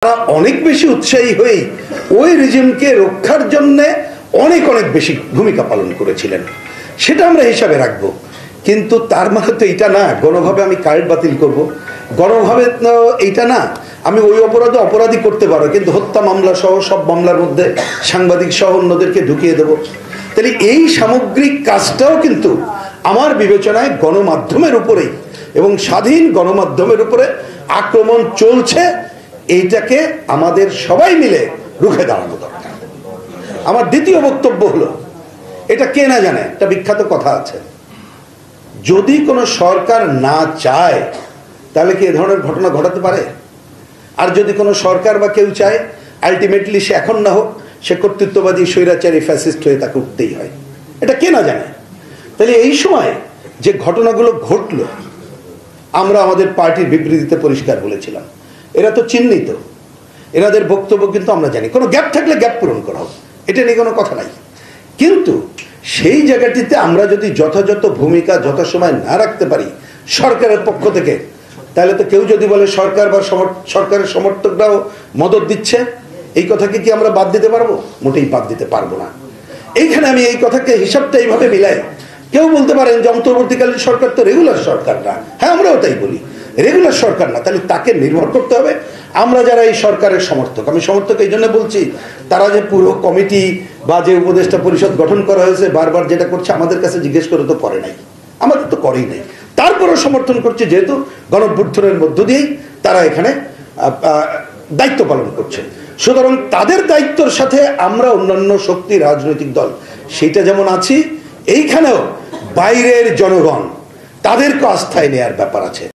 তারা অনেক বেশি উৎসাহী হয়ে ওই রিজিমকে রক্ষার জন্য অনেক অনেক বেশি ভূমিকা পালন করেছিলেন, সেটা আমরা হিসাবে রাখবো। কিন্তু তার মানে তো এটা না গণভাবে আমি কার্ড বাতিল করব, গণভাবে এইটা না আমি ওই অপরাধী করতে পারো, কিন্তু হত্যা মামলা সহ সব মামলার মধ্যে সাংবাদিক সহ অন্যদেরকে ঢুকিয়ে দেব। তাহলে এই সামগ্রিক কাজটাও কিন্তু আমার বিবেচনায় গণমাধ্যমের উপরেই এবং স্বাধীন গণমাধ্যমের উপরে আক্রমণ চলছে। এইটাকে আমাদের সবাই মিলে রুখে দাঁড়ানো দরকার। আমার দ্বিতীয় বক্তব্য হলো, এটা কে না জানে, একটা বিখ্যাত কথা আছে, যদি কোনো সরকার না চায় তাহলে কি এ ধরনের ঘটনা ঘটাতে পারে? আর যদি কোনো সরকার বা কেউ চায়, আলটিমেটলি সে এখন না হোক সে কর্তৃত্ববাদী স্বৈরাচারী ফ্যাসিস্ট হয়ে তাকে উঠতেই হয়। এটা কে না জানে? তাহলে এই সময় যে ঘটনাগুলো ঘটলো, আমরা আমাদের পার্টির বিবৃতিতে পরিষ্কার বলেছিলাম এরা তো চিহ্নিত, এনাদের বক্তব্য কিন্তু আমরা জানি, কোনো গ্যাপ থাকলে গ্যাপ পূরণ করা হোক, এটা নিয়ে কোনো কথা নাই। কিন্তু সেই জায়গাটিতে আমরা যদি যথাযথ ভূমিকা যথাসময় না রাখতে পারি সরকারের পক্ষ থেকে, তাহলে তো কেউ যদি বলে সরকার বা সরকারের সমর্থকরাও মদত দিচ্ছে, এই কথাকে কি আমরা বাদ দিতে পারবো? মোটেই বাদ দিতে পারবো না। এইখানে আমি এই কথাকে হিসাবটা এইভাবে মিলাই। কেউ বলতে পারেন যে অন্তর্বর্তীকালীন সরকার তো রেগুলার সরকার না। হ্যাঁ, আমরাও তাই বলি, রেগুলার সরকার না। তাহলে তাকে নির্ভর করতে হবে আমরা যারা এই সরকারের সমর্থক। আমি সমর্থক এই জন্য বলছি, তারা যে পুরো কমিটি বা যে উপদেষ্টা পরিষদ গঠন করা হয়েছে বারবার যেটা করছে আমাদের কাছে জিজ্ঞেস করে তো করে নাই, আমাদের তো করেই নাই, তারপরেও সমর্থন করছে, যেহেতু গণঅভ্যুত্থানের মধ্য দিয়েই তারা এখানে দায়িত্ব পালন করছে। সুতরাং তাদের দায়িত্বের সাথে আমরা অন্যান্য শক্তি রাজনৈতিক দল সেটা যেমন আছি, এইখানেও বাইরের জনগণ তাদেরকে আস্থায় নেওয়ার ব্যাপার আছে।